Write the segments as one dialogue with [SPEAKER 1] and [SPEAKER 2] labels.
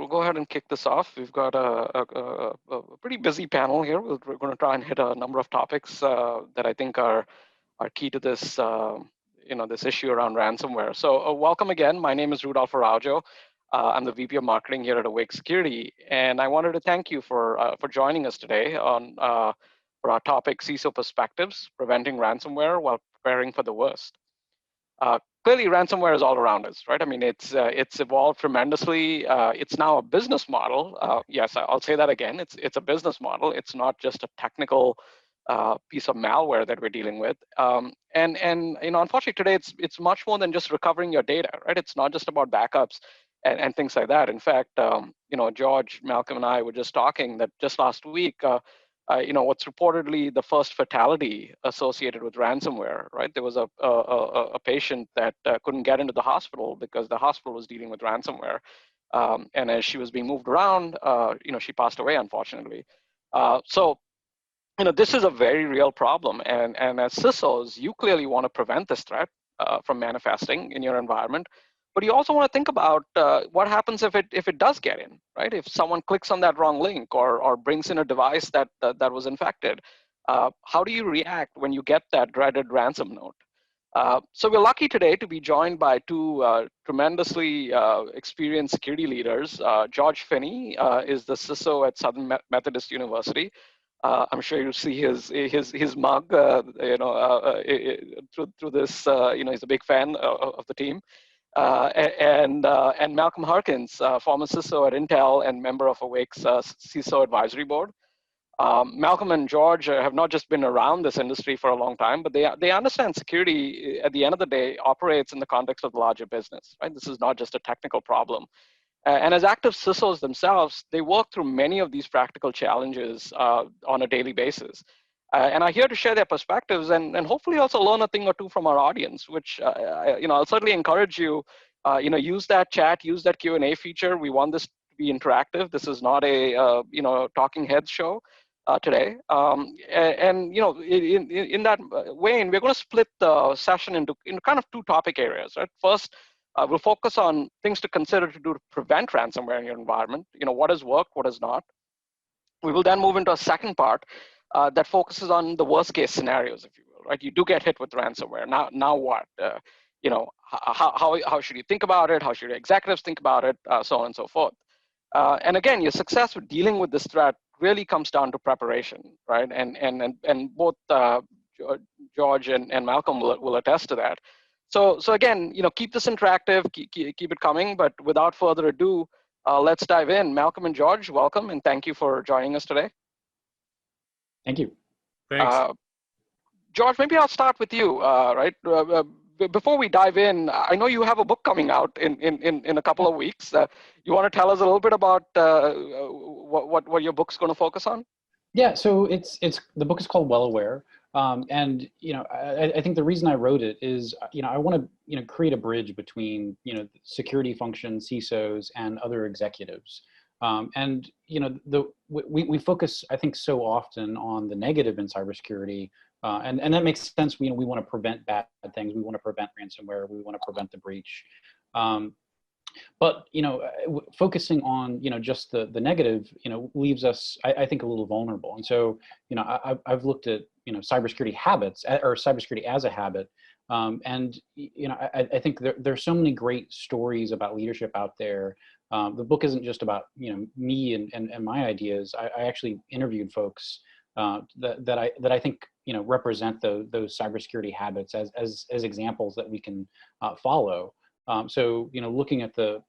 [SPEAKER 1] we'll go ahead and kick this off. We've got a pretty busy panel here. We're going to try and hit a number of topics that I think are key to this, this issue around ransomware. So welcome again. My name is Rudolph Araujo. I'm the VP of Marketing here at Awake Security, and I wanted to thank you for joining us today on for our topic, CISO Perspectives, Preventing Ransomware While Preparing for the Worst. Clearly, ransomware is all around us, right? I mean, it's evolved tremendously. It's now a business model. Yes, I'll say that again. It's a business model. It's not just a technical piece of malware that we're dealing with. And unfortunately, today it's much more than just recovering your data, right? It's not just about backups and things like that. In fact, George, Malcolm, and I were just talking that just last week. What's reportedly the first fatality associated with ransomware, right? There was a patient that couldn't get into the hospital because the hospital was dealing with ransomware. And as she was being moved around, she passed away, unfortunately. So this is a very real problem. And as CISOs, you clearly want to prevent this threat from manifesting in your environment. But you also want to think about what happens if it does get in, right? If someone clicks on that wrong link or brings in a device that was infected, how do you react when you get that dreaded ransom note? So we're lucky today to be joined by two tremendously experienced security leaders. George Finney is the CISO at Southern Methodist University. I'm sure you see his mug, through this. He's a big fan of the team. And Malcolm Harkins, former CISO at Intel and member of Awake's CISO advisory board. Malcolm and George have not just been around this industry for a long time, but they understand security at the end of the day operates in the context of the larger business, right? This is not just a technical problem. And as active CISOs themselves, they work through many of these practical challenges on a daily basis. And are here to share their perspectives and hopefully also learn a thing or two from our audience, which, I'll certainly encourage you, use that chat, use that Q&A feature. We want this to be interactive. This is not a, talking heads show today. In that way, we're going to split the session into kind of two topic areas, right? First, we'll focus on things to consider to do to prevent ransomware in your environment. What has worked, what has not. We will then move into a second part that focuses on the worst case scenarios, if you will, right? You do get hit with ransomware. Now what? How should you think about it? How should your executives think about it? So on and so forth. And again, your success with dealing with this threat really comes down to preparation, right? And both George and Malcolm will attest to that. So again, keep this interactive, keep it coming. But without further ado, let's dive in. Malcolm and George, welcome, and thank you for joining us today.
[SPEAKER 2] Thank you.
[SPEAKER 3] Thanks.
[SPEAKER 1] George, maybe I'll start with you, right? Before we dive in, I know you have a book coming out in a couple of weeks. You want to tell us a little bit about what your book's going to focus on?
[SPEAKER 2] Yeah, so the book is called Well Aware. And I think the reason I wrote it is I want to create a bridge between security functions, CISOs, and other executives. And we focus, I think, so often on the negative in cybersecurity, and that makes sense. We want to prevent bad things. We want to prevent ransomware. We want to prevent the breach. But focusing on just the negative leaves us, I think, a little vulnerable. And so I've looked at cybersecurity habits or cybersecurity as a habit. And I think there's so many great stories about leadership out there. The book isn't just about me and my ideas. I actually interviewed folks that I think represent those cybersecurity habits as examples that we can follow. So looking at the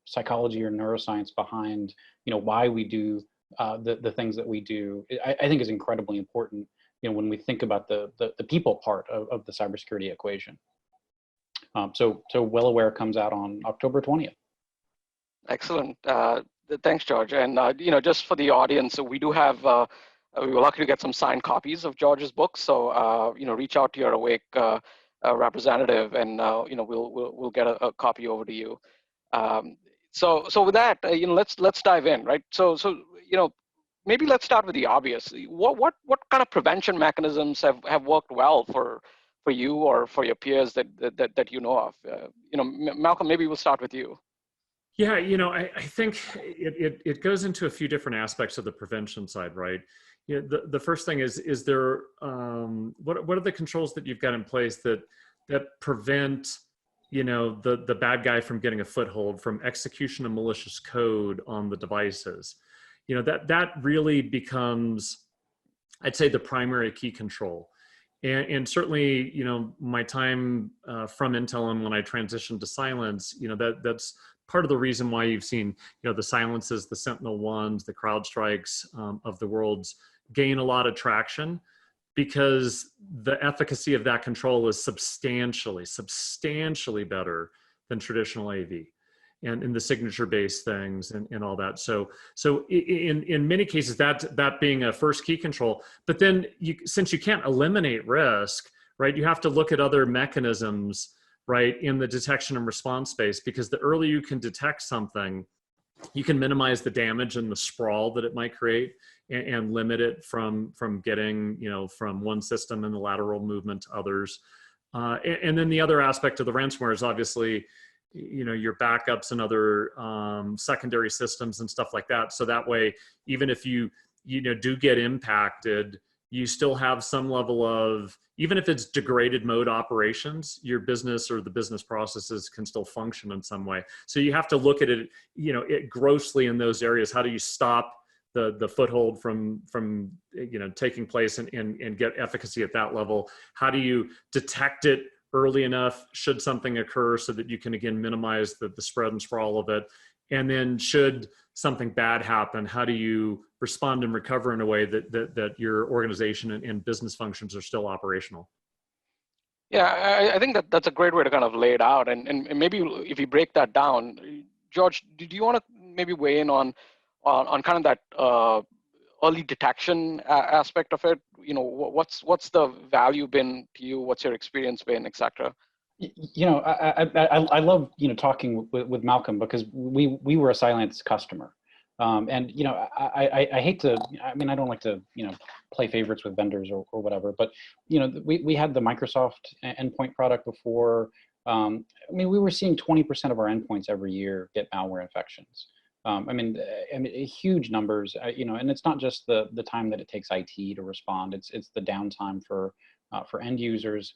[SPEAKER 2] psychology or neuroscience behind why we do the things that we do, I think is incredibly important. When we think about the people part of the cybersecurity equation. So Well Aware comes out on October 20th.
[SPEAKER 1] Excellent. Thanks, George. And just for the audience, so we do have we were lucky to get some signed copies of George's book. So reach out to your Awake representative, and we'll get a copy over to you. So with that, let's dive in, right? So maybe let's start with the obvious. What kind of prevention mechanisms have worked well for you or for your peers that you know of? Malcolm, maybe we'll start with you.
[SPEAKER 3] Yeah, you know, I think it goes into a few different aspects of the prevention side, right? You know, the first thing is there, what are the controls that you've got in place that prevent, you know, the bad guy from getting a foothold, from execution of malicious code on the devices? You know, that really becomes, I'd say, the primary key control. And certainly, you know, my time from Intel and when I transitioned to Silence, you know, that's part of the reason why you've seen, you know, the Silences, the Sentinel-1s, the CrowdStrikes of the worlds gain a lot of traction, because the efficacy of that control is substantially better than traditional AV and in the signature-based things and all that. So in many cases, that being a first key control. But then since you can't eliminate risk, right, you have to look at other mechanisms, right, in the detection and response space, because the earlier you can detect something, you can minimize the damage and the sprawl that it might create, and limit it from getting, you know, from one system in the lateral movement to others. And then the other aspect of the ransomware is obviously, you know, your backups and other secondary systems and stuff like that. So that way, even if you know, do get impacted, you still have some level of, even if it's degraded mode operations, your business or the business processes can still function in some way. So you have to look at it, you know, grossly in those areas. How do you stop the foothold from you know, taking place and get efficacy at that level? How do you detect it early enough should something occur, so that you can, again, minimize the spread and sprawl of it? And then should something bad happen, how do you respond and recover in a way that your organization and business functions are still operational?
[SPEAKER 1] Yeah, I think that's a great way to kind of lay it out. And maybe if you break that down, George, do you want to maybe weigh in on kind of that early detection aspect of it? You know, what's the value been to you? What's your experience been, et cetera?
[SPEAKER 2] You know, I love, you know, talking with Malcolm, because we were a Silence customer. And, you know, I hate to, I mean, I don't like to, you know, play favorites with vendors or whatever, but, you know, we had the Microsoft endpoint product before. I mean, we were seeing 20% of our endpoints every year get malware infections. I mean, huge numbers, you know, and it's not just the time that it takes IT to respond. It's the downtime for end users.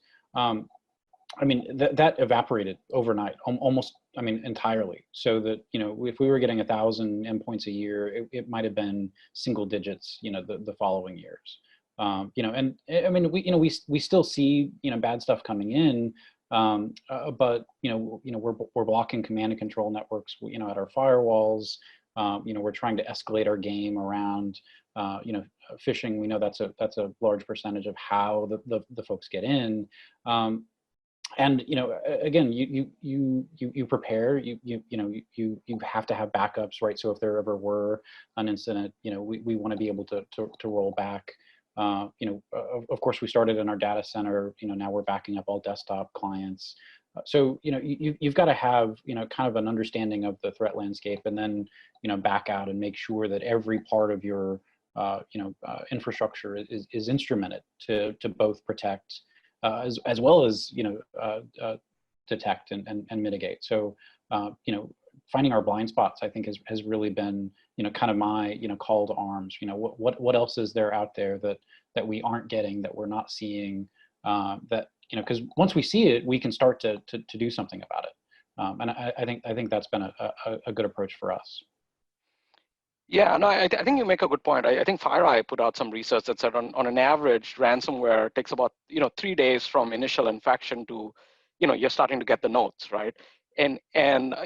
[SPEAKER 2] I mean, that evaporated overnight, almost, I mean, entirely. So that, you know, if we were getting 1,000 endpoints a year, it might have been single digits, you know, the following years. You know, and I mean, we still see, you know, bad stuff coming in, but, you know, we're blocking command and control networks, you know, at our firewalls. You know, we're trying to escalate our game around, you know, phishing. We know that's a large percentage of how the folks get in. And, you know, again, you prepare, you have to have backups, right? So if there ever were an incident, you know, we want to be able to roll back. You know, of course, we started in our data center. You know, now we're backing up all desktop clients. So, you know, you've got to have, you know, kind of an understanding of the threat landscape, and then, you know, back out and make sure that every part of your, you know, infrastructure is instrumented to both protect, as well as, you know, detect and mitigate. So, you know, finding our blind spots, I think, has really been, you know, kind of my, you know, call to arms. You know, what else is there out there that we aren't getting, that we're not seeing, that, you know, because once we see it, we can start to do something about it. And I think that's been a good approach for us.
[SPEAKER 1] Yeah, no, I think you make a good point. I think FireEye put out some research that said on an average, ransomware takes about, you know, 3 days from initial infection to, you know, you're starting to get the notes, right? And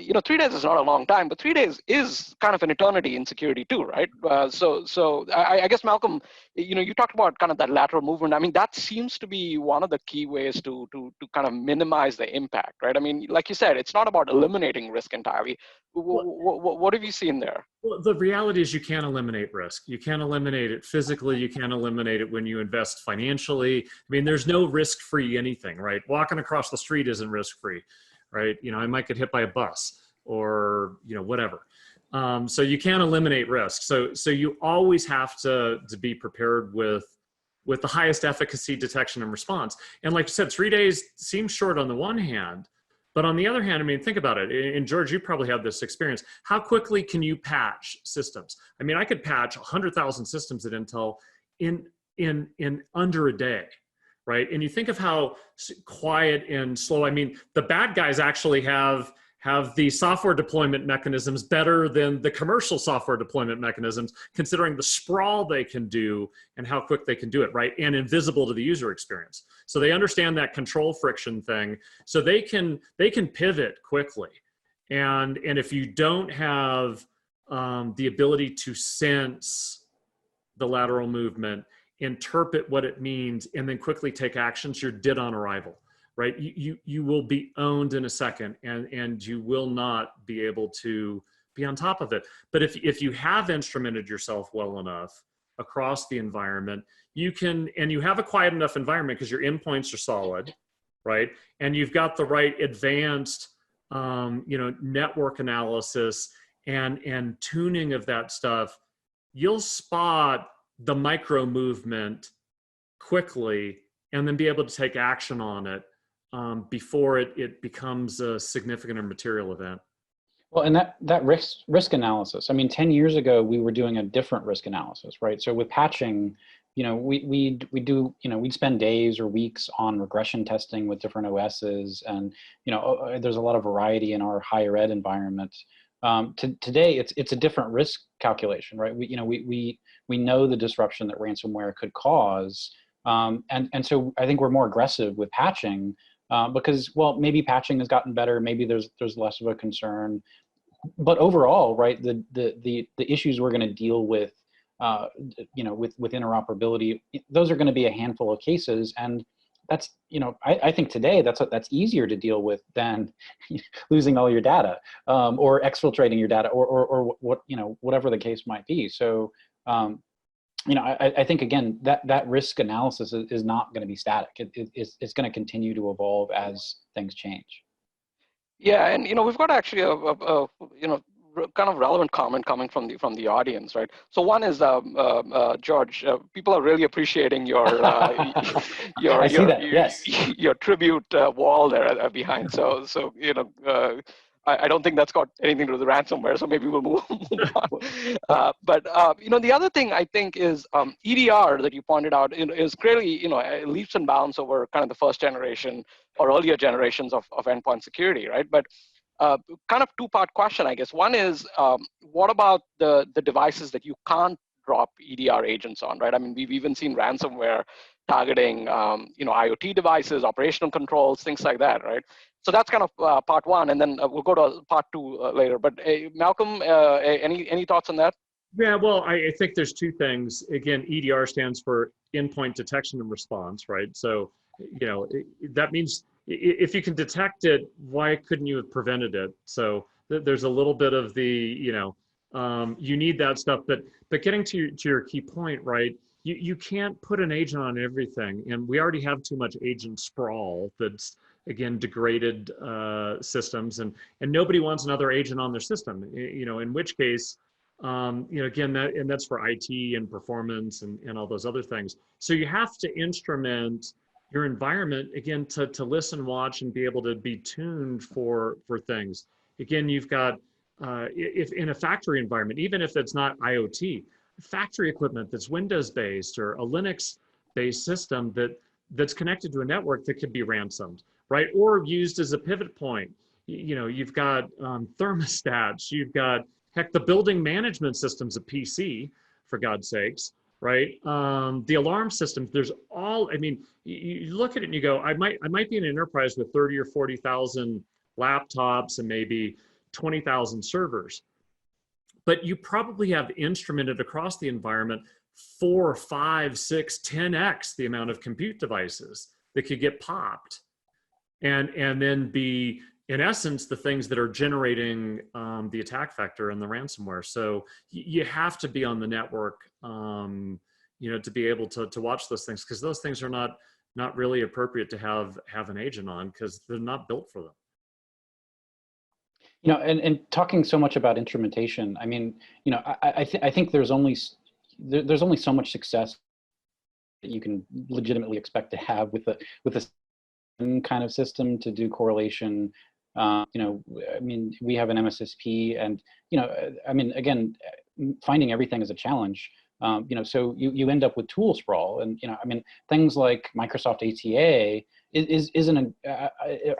[SPEAKER 1] you know, 3 days is not a long time, but 3 days is kind of an eternity in security too, right? So I guess, Malcolm, you know, you talked about kind of that lateral movement. I mean, that seems to be one of the key ways to kind of minimize the impact, right? I mean, like you said, it's not about eliminating risk entirely. What have you seen there?
[SPEAKER 3] Well, the reality is you can't eliminate risk. You can't eliminate it physically. You can't eliminate it when you invest financially. I mean, there's no risk-free anything, right? Walking across the street isn't risk-free, right? You know, I might get hit by a bus or, you know, whatever. So you can't eliminate risk. So you always have to be prepared with the highest efficacy detection and response. And like you said, 3 days seems short on the one hand, But on the other hand, I mean, think about it. And George, you probably have this experience. How quickly can you patch systems? I mean, I could patch 100,000 systems at Intel in under a day, right? And you think of how quiet and slow. I mean, the bad guys actually have the software deployment mechanisms better than the commercial software deployment mechanisms, considering the sprawl they can do and how quick they can do it, right? And invisible to the user experience. So they understand that control friction thing. So they can pivot quickly. And if you don't have the ability to sense the lateral movement, interpret what it means, and then quickly take actions, you're dead on arrival. Right, you will be owned in a second, and you will not be able to be on top of it. But if you have instrumented yourself well enough across the environment, you can, and you have a quiet enough environment because your endpoints are solid, right? And you've got the right advanced, network analysis and tuning of that stuff. You'll spot the micro movement quickly, and then be able to take action on it. Before it becomes a significant or material event.
[SPEAKER 2] Well, and that risk analysis, I mean, 10 years ago, we were doing a different risk analysis, right? So with patching, we'd spend days or weeks on regression testing with different OSs, and, there's a lot of variety in our higher ed environment. Today, it's a different risk calculation, right? We know the disruption that ransomware could cause. And so I think we're more aggressive with patching, because, well, maybe patching has gotten better, maybe there's less of a concern, but overall, right, the issues we're going to deal with, with interoperability, those are going to be a handful of cases, and that's, I think today that's easier to deal with than losing all your data, or exfiltrating your data, or what, whatever the case might be. So, I think, again, that risk analysis is not going to be static. It's going to continue to evolve as things change.
[SPEAKER 1] Yeah, and we've got actually a kind of relevant comment coming from the audience, right? So one is George. People are really appreciating your
[SPEAKER 2] I see that. Yes.
[SPEAKER 1] your tribute wall there behind. So I don't think that's got anything to do with ransomware, so maybe we'll move on. But the other thing I think is EDR that you pointed out is clearly leaps and bounds over kind of the first generation or earlier generations of endpoint security, right? But kind of two-part question, I guess. One is, what about the devices that you can't drop EDR agents on, right? I mean, we've even seen ransomware targeting, IoT devices, operational controls, things like that, right? So that's kind of part one, and then we'll go to part two later. But Malcolm, any thoughts on that?
[SPEAKER 3] Yeah, well, I think there's two things. Again, EDR stands for endpoint detection and response, right? So, that means if you can detect it, why couldn't you have prevented it? So there's a little bit of the, you need that stuff. But getting to your key point, right? You can't put an agent on everything, and we already have too much agent sprawl that's, again, degraded systems, and nobody wants another agent on their system. In which case, again, that's for IT and performance and all those other things. So you have to instrument your environment, again, to listen, watch, and be able to be tuned for things. Again, you've got, if in a factory environment, even if it's not IoT, factory equipment that's Windows-based or a Linux-based system that's connected to a network that could be ransomed, right? Or used as a pivot point. You've got thermostats, you've got, heck, the building management system's a PC, for God's sakes, right? The alarm systems, there's all, I mean, you look at it and you go, I might be in an enterprise with 30 or 40,000 laptops and maybe 20,000 servers, but you probably have instrumented across the environment 4, 5, 6, 10x the amount of compute devices that could get popped, and then be, in essence, the things that are generating the attack vector and the ransomware. So you have to be on the network, to be able to watch those things, because those things are not really appropriate to have an agent on, because they're not built for them.
[SPEAKER 2] And talking so much about instrumentation, I mean, I think there's only so much success that you can legitimately expect to have with a kind of system to do correlation You know, I mean, we have an MSSP, and you know, I mean, again, finding everything is a challenge. You know, so you end up with tool sprawl, and you know, I mean, things like Microsoft ATA isn't a.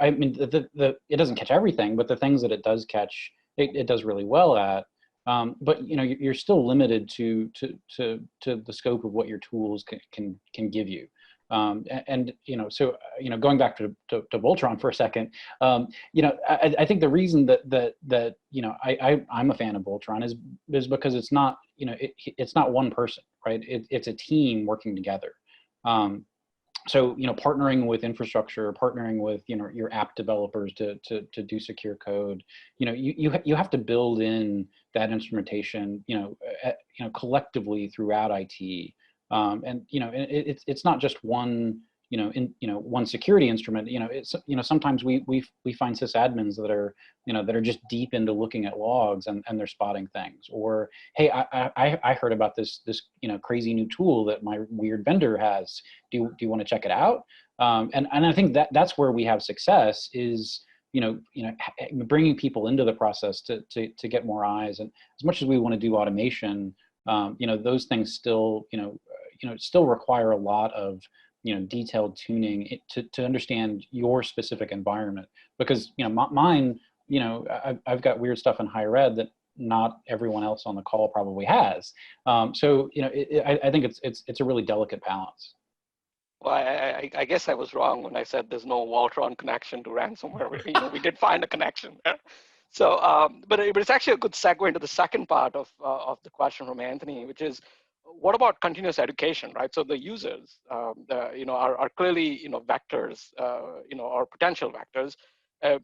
[SPEAKER 2] I mean, it doesn't catch everything, but the things that it does catch, it does really well at. But you know, you're still limited to the scope of what your tools can give you. And you know, so you know, going back to Voltron for a second, you know, I think the reason that you know I'm a fan of Voltron is because it's not, you know, it's not one person, right? It's a team working together. So you know, partnering with infrastructure, partnering with, you know, your app developers to do secure code, you know, you have to build in that instrumentation, you know, collectively throughout IT. And you know, it's not just one, you know, one security instrument. You know, it's, you know, sometimes we find sysadmins that are, you know, that are just deep into looking at logs, and they're spotting things. Or hey, I heard about this you know, crazy new tool that my weird vendor has. Do you want to check it out? And I think that's where we have success, is you know, bringing people into the process to get more eyes. And as much as we want to do automation, you know, those things still, still require a lot of, you know, detailed tuning to understand your specific environment. Because, you know, mine, you know, I've got weird stuff in higher ed that not everyone else on the call probably has. So, you know, I think it's a really delicate balance.
[SPEAKER 1] Well, I guess I was wrong when I said there's no Voltron connection to ransomware. You know, we did find a connection. So, but it's actually a good segue into the second part of the question from Anthony, which is, what about continuous education, right? So the users, you know, are clearly, you know, vectors, you know, or potential vectors. Uh,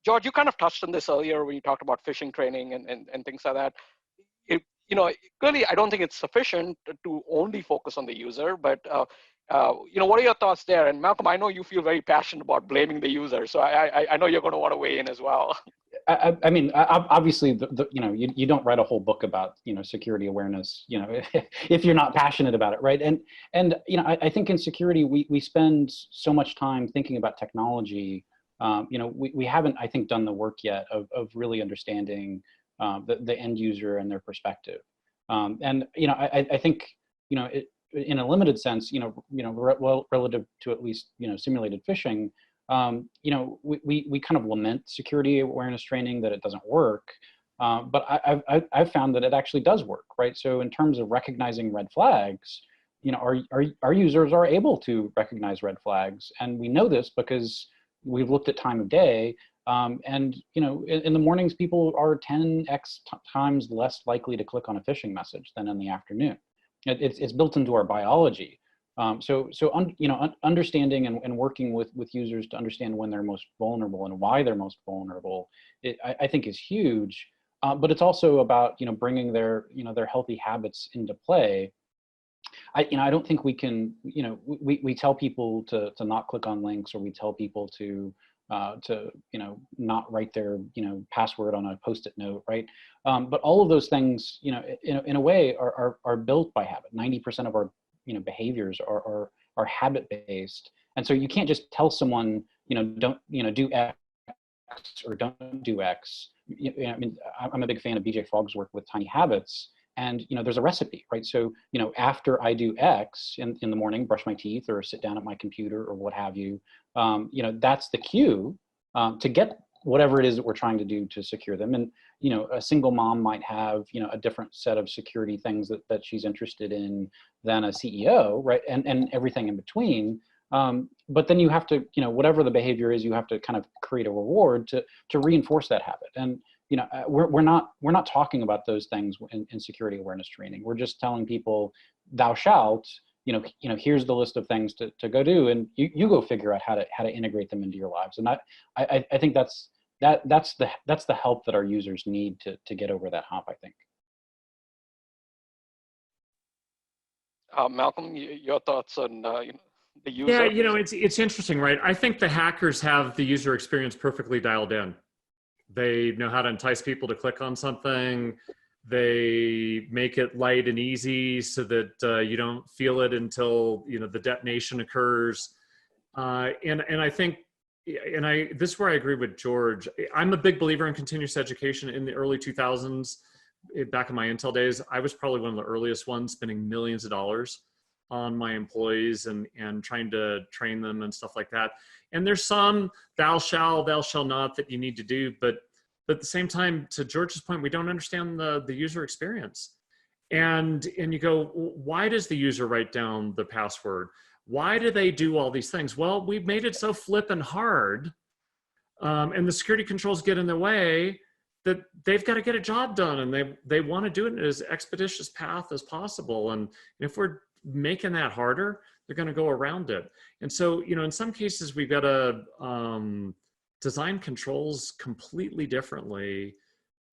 [SPEAKER 1] George, you kind of touched on this earlier when you talked about phishing training and things like that. You know, clearly, I don't think it's sufficient to only focus on the user, but you know, what are your thoughts there? And Malcolm, I know you feel very passionate about blaming the user, so I know you're going to want to weigh in as well.
[SPEAKER 2] I mean, obviously, you know, you don't write a whole book about, you know, security awareness, you know, if you're not passionate about it, right? And you know, I think in security, we spend so much time thinking about technology. You know, we haven't, I think, done the work yet of really understanding the end user and their perspective. And you know, I think, you know, in a limited sense, you know, relative to at least, you know, simulated phishing. You know, we kind of lament security awareness training that it doesn't work, but I've found that it actually does work, right? So in terms of recognizing red flags, you know, our users are able to recognize red flags, and we know this because we've looked at time of day, and you know, in the mornings, people are 10x times less likely to click on a phishing message than in the afternoon. It's built into our biology. You know, understanding and working with users to understand when they're most vulnerable and why they're most vulnerable, I think is huge. But it's also about, you know, bringing their, you know, their healthy habits into play. You know, I don't think we can, you know, we tell people to not click on links, or we tell people to you know, not write their, you know, password on a Post-it note, right? But all of those things, you know, in a way are built by habit. 90% of our, you know, behaviors are habit based, and so you can't just tell someone, you know, don't, you know, do X or don't do X. You know, I mean, I'm a big fan of BJ Fogg's work with Tiny Habits, and you know, there's a recipe, right? So you know, after I do X in the morning, brush my teeth or sit down at my computer or what have you, you know, that's the cue to get whatever it is that we're trying to do to secure them. And you know, a single mom might have, you know, a different set of security things that she's interested in than a CEO, right? And everything in between. But then you have to, you know, whatever the behavior is, you have to kind of create a reward to reinforce that habit. And you know, we're not talking about those things in security awareness training. We're just telling people, thou shalt, you know, here's the list of things to go do, and you go figure out how to integrate them into your lives. And I think that's the help that our users need to get over that hump, I think.
[SPEAKER 1] Malcolm, your thoughts on you know, the
[SPEAKER 3] Yeah,
[SPEAKER 1] user?
[SPEAKER 3] you know, it's interesting, right? I think the hackers have the user experience perfectly dialed in. They know how to entice people to click on something. They make it light and easy so that you don't feel it until, you know, the detonation occurs. And I think and this is where I agree with George. I'm a big believer in continuous education. In the early 2000s, back in my Intel days, I was probably one of the earliest ones spending millions of dollars on my employees and trying to train them and stuff like that. And there's some thou shall not that you need to do, but at the same time, to George's point, we don't understand the user experience. And you go, why does the user write down the password? Why do they do all these things? Well, we've made it so flippin' hard, and the security controls get in the way that they've got to get a job done, and they want to do it in as expeditious path as possible. And if we're making that harder, they're going to go around it. And so, in some cases, we've got to design controls completely differently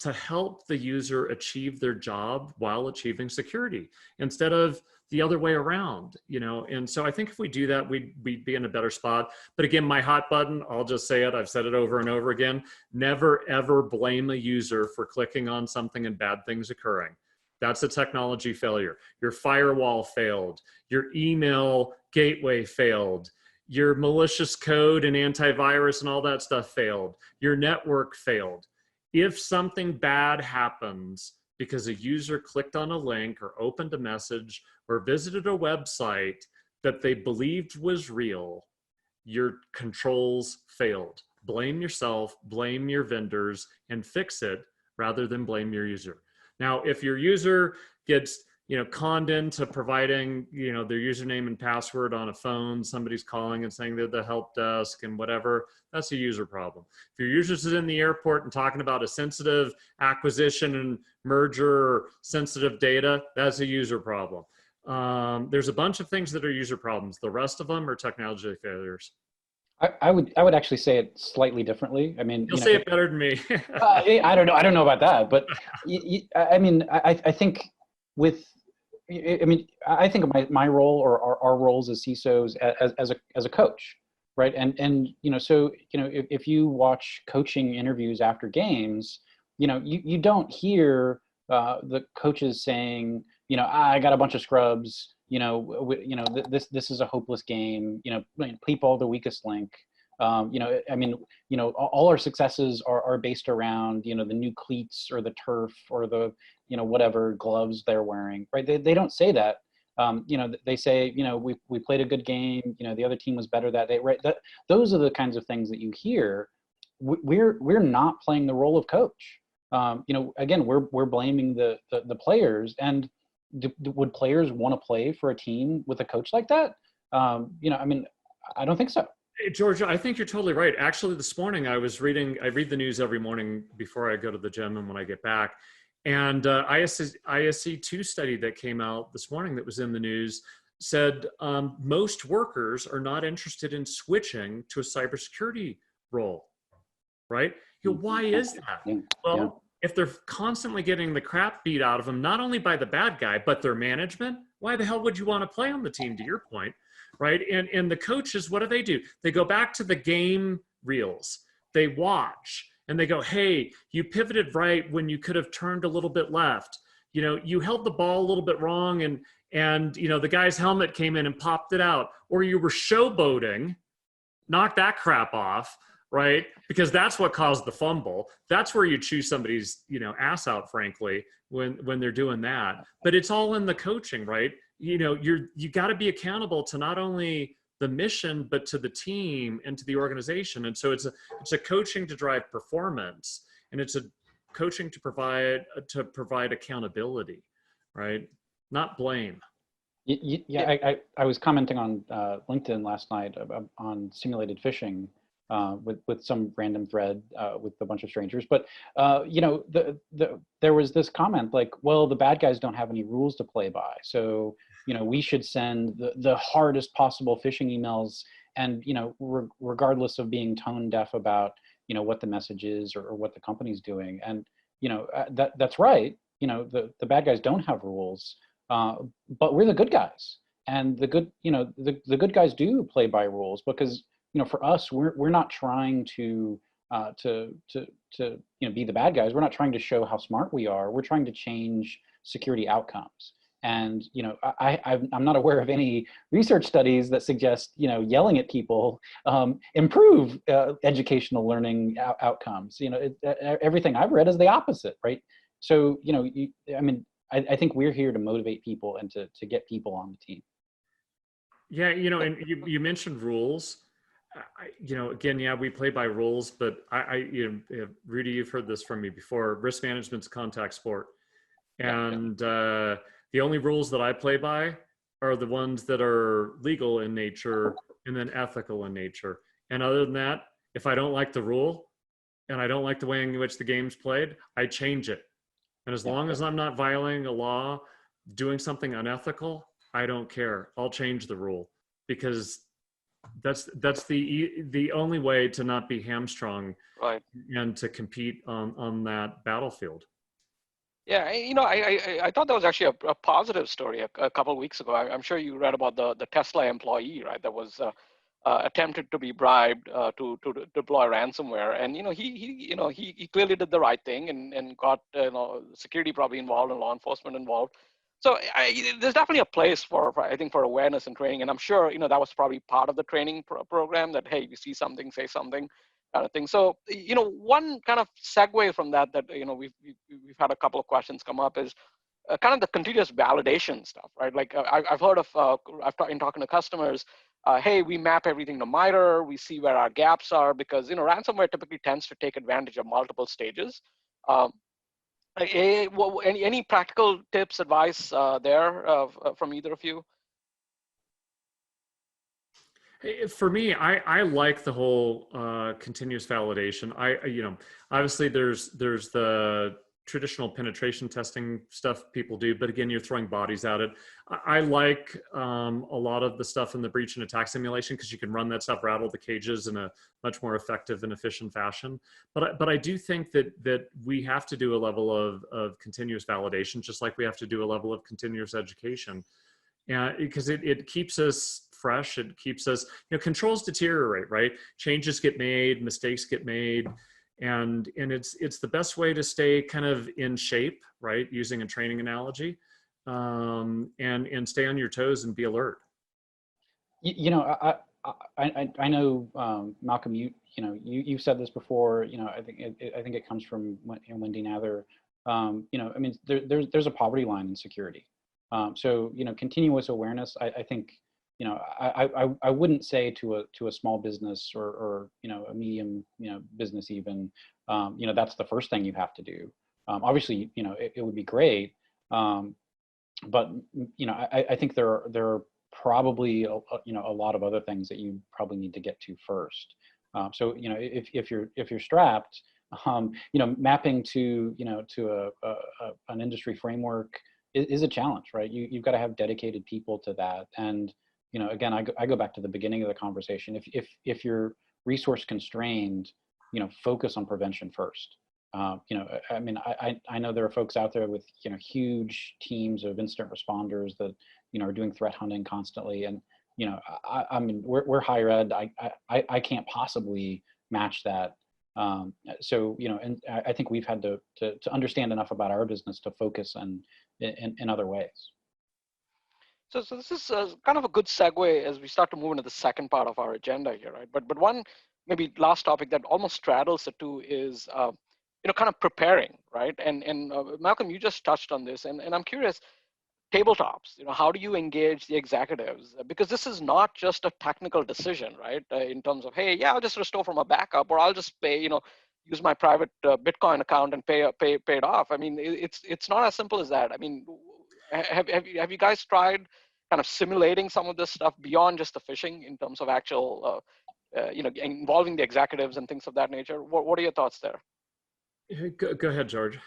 [SPEAKER 3] to help the user achieve their job while achieving security, instead of the other way around, And so I think if we do that, we'd be in a better spot. But again, my hot button, I'll just say it, I've said it over and over again, never ever blame a user for clicking on something and bad things occurring. That's a technology failure. Your firewall failed, your email gateway failed, your malicious code and antivirus and all that stuff failed, your network failed. If something bad happens because a user clicked on a link or opened a message or visited a website that they believed was real, your controls failed. Blame yourself, blame your vendors, and fix it rather than blame your user. Now, if your user gets conned into providing their username and password on a phone, somebody's calling and saying they're the help desk and whatever, that's a user problem. If your user's in the airport and talking about a sensitive acquisition and merger or sensitive data, that's a user problem. There's a bunch of things that are user problems. The rest of them are technology failures.
[SPEAKER 2] I would actually say it slightly differently. I mean,
[SPEAKER 3] you'll say it better than me.
[SPEAKER 2] I don't know. I don't know about that, but I think with, I think of my role or our roles as CISOs as a coach, right? And so if you watch coaching interviews after games, you don't hear the coaches saying, I got a bunch of scrubs, this is a hopeless game, people the weakest link. All our successes are based around, the new cleats or the turf or the, whatever gloves they're wearing, right? They don't say that. They say, we played a good game, the other team was better that day, right? Those are the kinds of things that you hear. We're not playing the role of coach. Again, we're blaming the players. And would players want to play for a team with a coach like that? I don't think so.
[SPEAKER 3] Hey, Georgia, I think you're totally right. Actually, this morning I read the news every morning before I go to the gym and when I get back. And ISC2 study that came out this morning that was in the news said most workers are not interested in switching to a cybersecurity role, right? Why is that? Well, if they're constantly getting the crap beat out of them, not only by the bad guy, but their management, why the hell would you want to play on the team, to your point, right? And the coaches, what do? They go back to the game reels. They watch and they go, hey, you pivoted right when you could have turned a little bit left. You held the ball a little bit wrong and the guy's helmet came in and popped it out. Or you were showboating, knock that crap off, right? Because that's what caused the fumble. That's where you choose somebody's, ass out, frankly, when they're doing that. But it's all in the coaching, right? You got to be accountable to not only the mission, but to the team and to the organization. And so it's a coaching to drive performance, and it's a coaching to provide accountability, right? Not blame.
[SPEAKER 2] I was commenting on LinkedIn last night on simulated phishing with some random thread with a bunch of strangers. But there was this comment like, well, the bad guys don't have any rules to play by, so we should send the hardest possible phishing emails, and regardless of being tone deaf about what the message is or what the company's doing. And that's right. The bad guys don't have rules, but we're the good guys, and the good guys do play by rules, because for us, we're not trying to be the bad guys. We're not trying to show how smart we are. We're trying to change security outcomes. And, you know, I'm not aware of any research studies that suggest, you know, yelling at people improve educational learning outcomes. You know, everything I've read is the opposite, right? So, you know, I mean, I think we're here to motivate people and to get people on the team.
[SPEAKER 3] Yeah, you know, and you mentioned rules. You know, again, yeah, we play by rules, but you know, Rudy, you've heard this from me before. Risk management's a contact sport, and the only rules that I play by are the ones that are legal in nature and then ethical in nature. And other than that, if I don't like the rule and I don't like the way in which the game's played, I change it. And as long as I'm not violating a law, doing something unethical, I don't care. I'll change the rule, because that's the only way to not be hamstrung,
[SPEAKER 1] Right.
[SPEAKER 3] and to compete on that battlefield.
[SPEAKER 1] Yeah, you know, I thought that was actually a positive story a couple of weeks ago. I'm sure you read about the Tesla employee, right? That was attempted to be bribed to deploy ransomware, and you know he clearly did the right thing and got security probably involved and law enforcement involved. So there's definitely a place for I think for awareness and training, and I'm sure that was probably part of the training program. That hey, you see something, say something, kind of thing. So one kind of segue from that we've had a couple of questions come up is kind of the continuous validation stuff, right? Like I've heard of in talking to customers, hey, we map everything to MITRE, we see where our gaps are, because ransomware typically tends to take advantage of multiple stages. Any practical tips, advice there from either of you?
[SPEAKER 3] For me, I like the whole continuous validation. Obviously there's the traditional penetration testing stuff people do, but again, you're throwing bodies at it. I like a lot of the stuff in the breach and attack simulation, because you can run that stuff, rattle the cages in a much more effective and efficient fashion. But I do think that we have to do a level of continuous validation, just like we have to do a level of continuous education. Yeah, because it keeps us fresh. It keeps us, controls deteriorate, right? Changes get made, mistakes get made, and it's the best way to stay kind of in shape, right? Using a training analogy, and stay on your toes and be alert.
[SPEAKER 2] I know, Malcolm, you've said this before. I think it comes from Wendy Nather. I mean, there's a poverty line in security. So continuous awareness. I think I wouldn't say to a small business or a medium business even, that's the first thing you have to do. Obviously, it would be great, but I think there are probably a lot of other things that you probably need to get to first. So if you're strapped, mapping to an industry framework is a challenge, right? You've got to have dedicated people to that. And again, I go back to the beginning of the conversation. If you're resource constrained, focus on prevention first. I mean, I know there are folks out there with huge teams of incident responders that are doing threat hunting constantly, and I mean, we're higher ed. I can't possibly match that. So and I think we've had to understand enough about our business to focus in other ways.
[SPEAKER 1] So this is kind of a good segue as we start to move into the second part of our agenda here, right? But one maybe last topic that almost straddles the two is kind of preparing, right? And Malcolm, you just touched on this, and I'm curious, tabletops, how do you engage the executives? Because this is not just a technical decision, right? In terms of, hey, yeah, I'll just restore from a backup, or I'll just pay, use my private Bitcoin account and pay it off. I mean, it's not as simple as that. I mean, have you guys tried kind of simulating some of this stuff beyond just the phishing in terms of actual, involving the executives and things of that nature? What are your thoughts there?
[SPEAKER 3] Go ahead, George.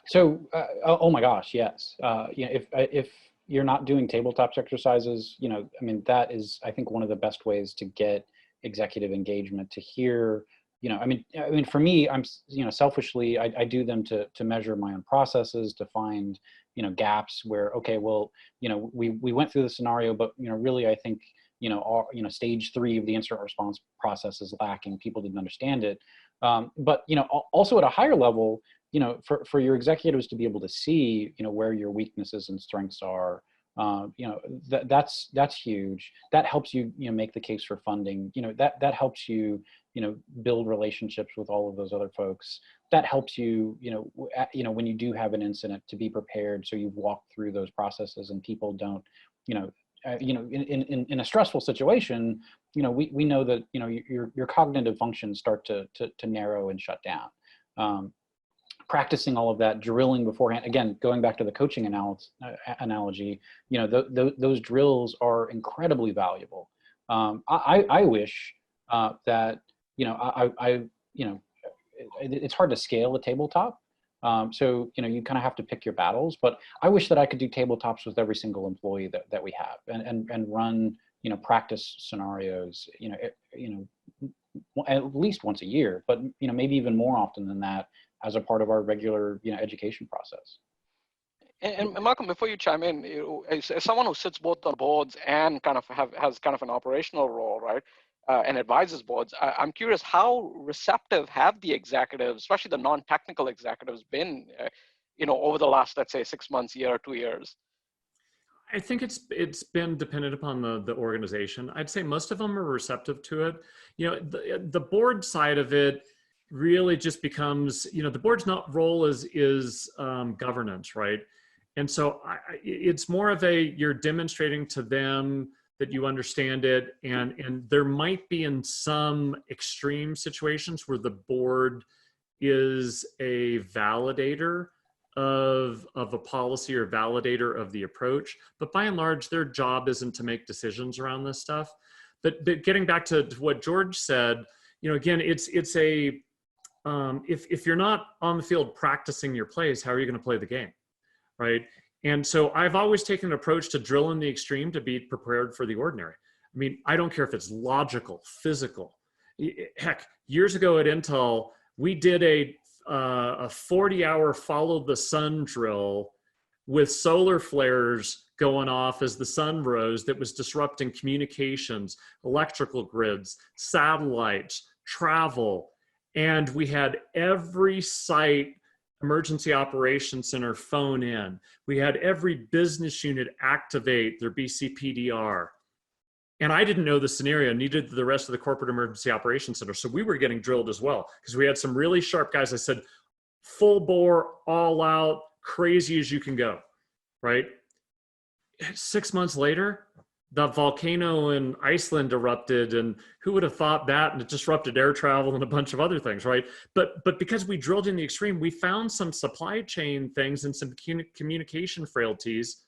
[SPEAKER 2] So, oh my gosh, yes. If you're not doing tabletops exercises, I mean, that is, I think, one of the best ways to get executive engagement, to hear, I mean, for me, I'm, selfishly, I do them to measure my own processes, to find, gaps where, okay, well, we went through the scenario, but, really, I think, stage 3 of the incident response process is lacking. People didn't understand it. But, also at a higher level, you know, for your executives to be able to see, you know, where your weaknesses and strengths are, you know, that's huge. That helps you, you know, make the case for funding. You know, that helps you, you know, build relationships with all of those other folks. That helps you, you know, when you do have an incident, to be prepared. So you've walked through those processes, and people don't, you know, in a stressful situation, you know, we know that, you know, your cognitive functions start to narrow and shut down. Practicing all of that, drilling beforehand, again, going back to the coaching analogy, you know, those drills are incredibly valuable. I wish that, you know, you know, it's hard to scale a tabletop. So, you know, you kind of have to pick your battles, but I wish that I could do tabletops with every single employee that we have, and run, you know, practice scenarios, you know, at least once a year, but, you know, maybe even more often than that, as a part of our regular, you know, education process.
[SPEAKER 1] And Malcolm, before you chime in, as someone who sits both on boards and kind of has kind of an operational role, right, and advises boards, I'm curious, how receptive have the executives, especially the non-technical executives, been, you know, over the last, let's say, 6 months, year, 2 years?
[SPEAKER 3] I think it's been dependent upon the organization. I'd say most of them are receptive to it. You know, the board side of it really just becomes, you know, the board's role is governance, right? And so it's more of you're demonstrating to them that you understand it, and there might be in some extreme situations where the board is a validator of a policy or validator of the approach, but by and large, their job isn't to make decisions around this stuff. But getting back to what George said, you know, again, it's a if you're not on the field practicing your plays, how are you going to play the game, right? And so I've always taken an approach to drill in the extreme to be prepared for the ordinary. I mean, I don't care if it's logical, physical. Heck, years ago at Intel, we did a 40-hour follow the sun drill with solar flares going off as the sun rose that was disrupting communications, electrical grids, satellites, travel. And we had every site emergency operations center phone in. We had every business unit activate their BCPDR. And I didn't know the scenario, neither did the rest of the corporate emergency operations center. So we were getting drilled as well, because we had some really sharp guys. I said, full bore, all out, crazy as you can go, right? 6 months later, the volcano in Iceland erupted, and who would have thought that? And it disrupted air travel and a bunch of other things, right? But because we drilled in the extreme, we found some supply chain things and some communication frailties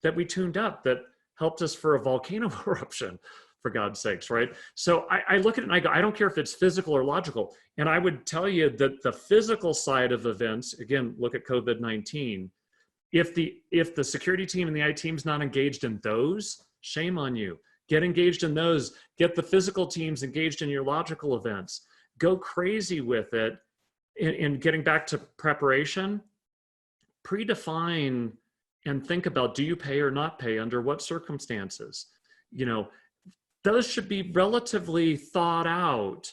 [SPEAKER 3] that we tuned up that helped us for a volcano eruption, for God's sakes, right? So I look at it and I go, I don't care if it's physical or logical. And I would tell you that the physical side of events, again, look at COVID-19. If the security team and the IT team's not engaged in those, shame on you. Get engaged in those. Get the physical teams engaged in your logical events. Go crazy with it. And getting back to preparation, predefine and think about, do you pay or not pay, under what circumstances? You know, those should be relatively thought out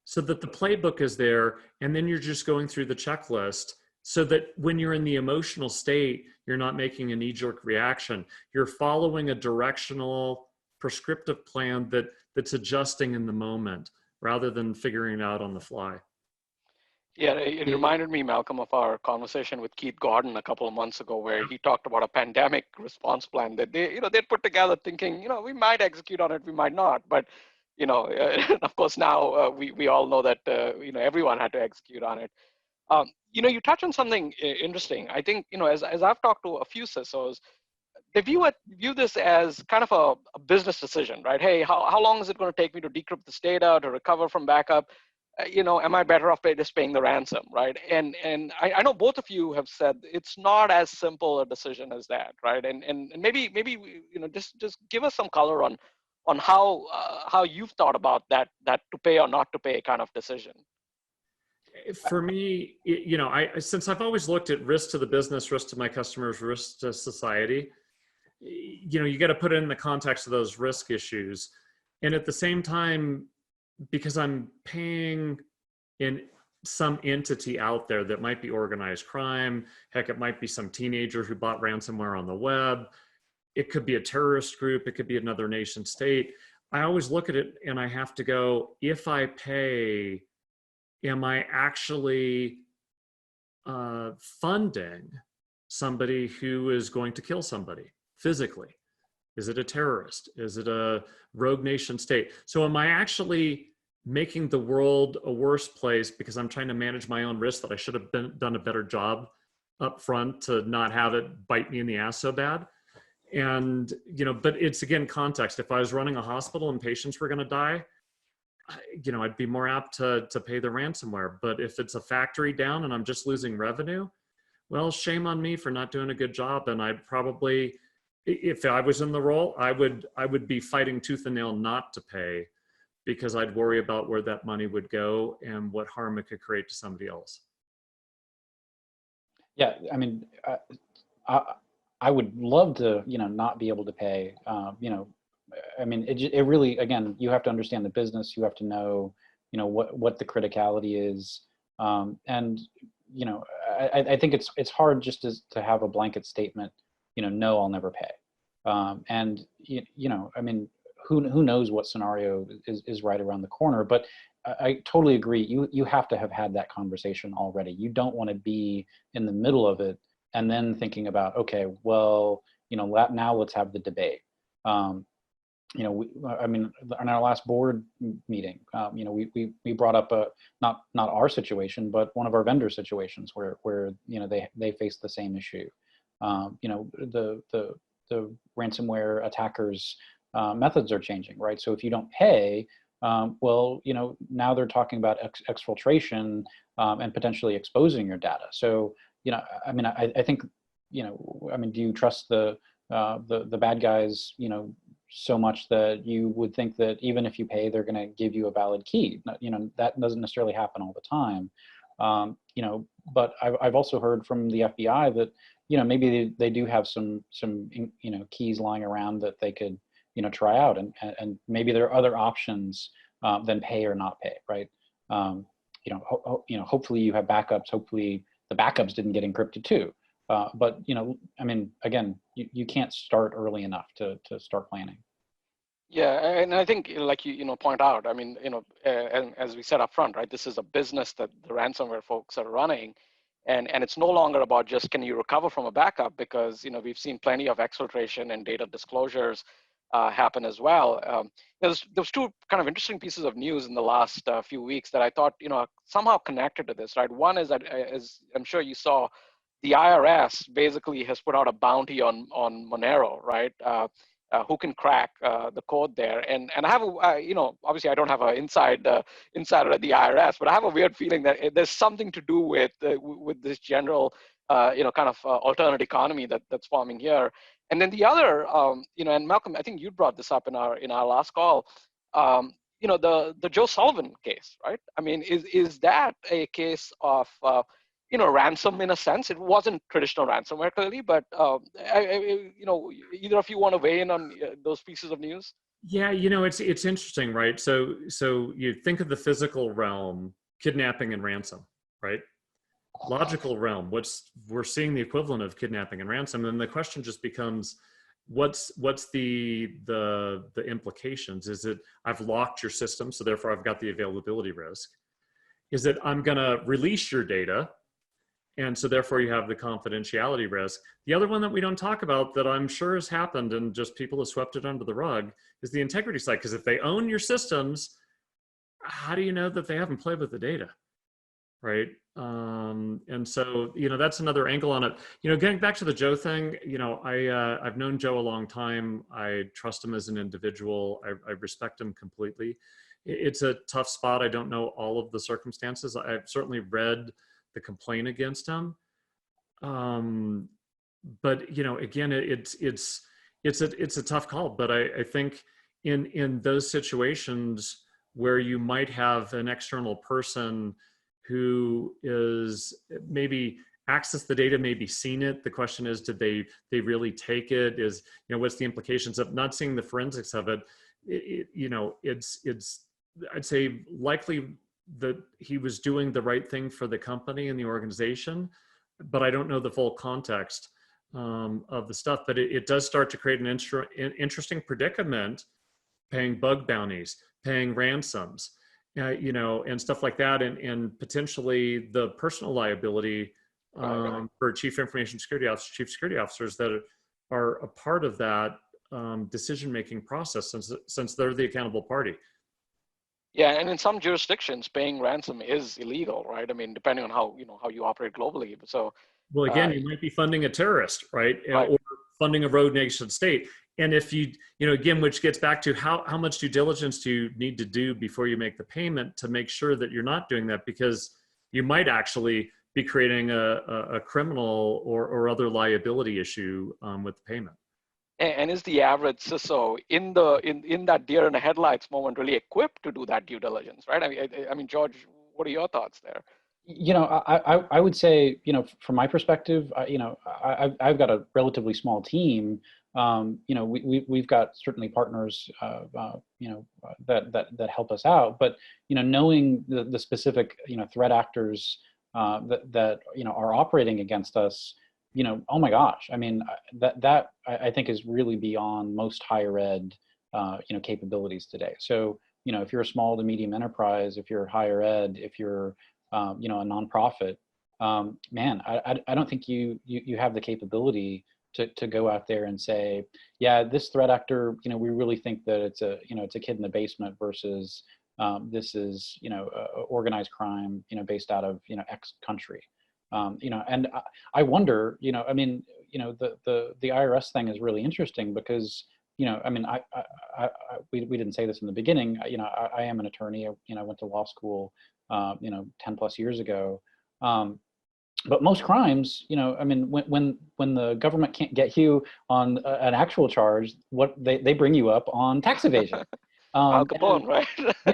[SPEAKER 3] so that the playbook is there, and then you're just going through the checklist so that when you're in the emotional state, you're not making a knee-jerk reaction. You're following a directional prescriptive plan that's adjusting in the moment rather than figuring it out on the fly.
[SPEAKER 1] Yeah, it reminded me, Malcolm, of our conversation with Keith Gordon a couple of months ago, where he talked about a pandemic response plan that they'd put together, thinking, we might execute on it, we might not, but of course now we all know that everyone had to execute on it. You touch on something interesting. I think as I've talked to a few CISOs, they view this as kind of a business decision, right? Hey, how long is it going to take me to decrypt this data, to recover from backup? Am I better off just paying the ransom, right? And I know both of you have said it's not as simple a decision as that, right? And maybe just give us some color on how you've thought about that to pay or not to pay kind of decision.
[SPEAKER 3] For me, since I've always looked at risk to the business, risk to my customers, risk to society, you got to put it in the context of those risk issues. And at the same time, because I'm paying in some entity out there that might be organized crime. Heck, it might be some teenager who bought ransomware on the web. It could be a terrorist group. It could be another nation state. I always look at it and I have to go, if I pay, am I actually funding somebody who is going to kill somebody physically? Is it a terrorist? Is it a rogue nation state? So am I actually making the world a worse place because I'm trying to manage my own risk that I should have done a better job up front to not have it bite me in the ass so bad? And, you know, but it's again, context. If I was running a hospital and patients were going to die, you know, I'd be more apt to pay the ransomware. But if it's a factory down and I'm just losing revenue, well, shame on me for not doing a good job. And I'd probably, if I was in the role, I would be fighting tooth and nail not to pay, because I'd worry about where that money would go and what harm it could create to somebody else.
[SPEAKER 2] Yeah, I mean, I would love to, you know, not be able to pay. You know, I mean, it really, again, you have to understand the business. You have to know, you know, what the criticality is, and you know, I think it's hard just to have a blanket statement. You know, no, I'll never pay. And you know, I mean, who knows what scenario is right around the corner? But I totally agree. You have to have had that conversation already. You don't want to be in the middle of it and then thinking about, okay, well, you know, now let's have the debate. You know, I mean, in our last board meeting, you know, we brought up not our situation, but one of our vendor situations where you know they face the same issue. You know, the ransomware attackers' methods are changing, right? So if you don't pay, well, you know, now they're talking about exfiltration and potentially exposing your data. So, you know, I mean, I think, you know, I mean, do you trust the bad guys, you know, so much that you would think that even if you pay, they're going to give you a valid key? You know, that doesn't necessarily happen all the time. You know, but I've also heard from the FBI that, you know, maybe they do have some you know, keys lying around that they could, you know, try out, and maybe there are other options than pay or not pay, right? You know, hopefully you have backups. Hopefully the backups didn't get encrypted too. But you know, I mean, again, you can't start early enough to start planning.
[SPEAKER 1] Yeah, and I think, like you know, point out, I mean, you know, and as we said up front, right, this is a business that the ransomware folks are running, and it's no longer about just can you recover from a backup, because, you know, we've seen plenty of exfiltration and data disclosures happen as well. There's two kind of interesting pieces of news in the last few weeks that I thought, you know, somehow connected to this, right? One is that, as I'm sure you saw, the IRS basically has put out a bounty on Monero, right? Who can crack the code there? And I have you know, obviously I don't have an insider at the IRS, but I have a weird feeling that there's something to do with this general you know, kind of alternate economy that's forming here. And then the other, you know, and Malcolm, I think you brought this up in our last call. You know, the Joe Sullivan case, right? I mean, is that a case of you know, ransom in a sense? It wasn't traditional ransomware clearly, but you know, either of you want to weigh in on those pieces of news?
[SPEAKER 3] Yeah, you know, it's interesting, right? So you think of the physical realm, kidnapping and ransom, right? Logical realm, we're seeing the equivalent of kidnapping and ransom, and the question just becomes, what's the implications? Is it I've locked your system, so therefore I've got the availability risk? Is it I'm going to release your data, and so therefore you have the confidentiality risk? The other one that we don't talk about that I'm sure has happened and just people have swept it under the rug is the integrity side. Because if they own your systems, how do you know that they haven't played with the data, right? And so, you know, that's another angle on it. You know, getting back to the Joe thing, you know, I've known Joe a long time. I trust him as an individual. I respect him completely. It's a tough spot. I don't know all of the circumstances. I've certainly read the complaint against him. But you know, again, it's a tough call. But I think in those situations where you might have an external person who is maybe access the data, maybe seen it. The question is, did they really take it? Is, you know, what's the implications of not seeing the forensics of it? You know, it's I'd say likely that he was doing the right thing for the company and the organization, but I don't know the full context of the stuff. But it does start to create an interesting predicament, paying bug bounties, paying ransoms, and stuff like that, and potentially the personal liability for chief information security officers, chief security officers that are a part of that decision-making process, since they're the accountable party.
[SPEAKER 1] Yeah, and in some jurisdictions, paying ransom is illegal, right? I mean, depending on how you operate globally. So,
[SPEAKER 3] well, again, you might be funding a terrorist, right?
[SPEAKER 1] Right.
[SPEAKER 3] Or funding a rogue nation state. And if again, which gets back to how much due diligence do you need to do before you make the payment to make sure that you're not doing that, because you might actually be creating a criminal or other liability issue with the payment.
[SPEAKER 1] And is the average CISO in that deer in the headlights moment really equipped to do that due diligence, right? I mean, George, what are your thoughts there?
[SPEAKER 2] I would say, from my perspective, I've got a relatively small team. We've got certainly partners, that help us out. But knowing the specific threat actors that are operating against us, oh my gosh, I mean that I think is really beyond most higher ed capabilities today. So if you're a small to medium enterprise, if you're higher ed, if you're a nonprofit, man, I don't think you have the capability to go out there and say, yeah, this threat actor, we really think that it's a kid in the basement versus this is organized crime based out of X country. And I wonder, I mean, the IRS thing is really interesting because I mean, we didn't say this in the beginning. I am an attorney. I went to law school 10 plus years ago. But most crimes, I mean, when the government can't get you on an actual charge, what they bring you up on tax evasion.
[SPEAKER 1] Al Capone, right?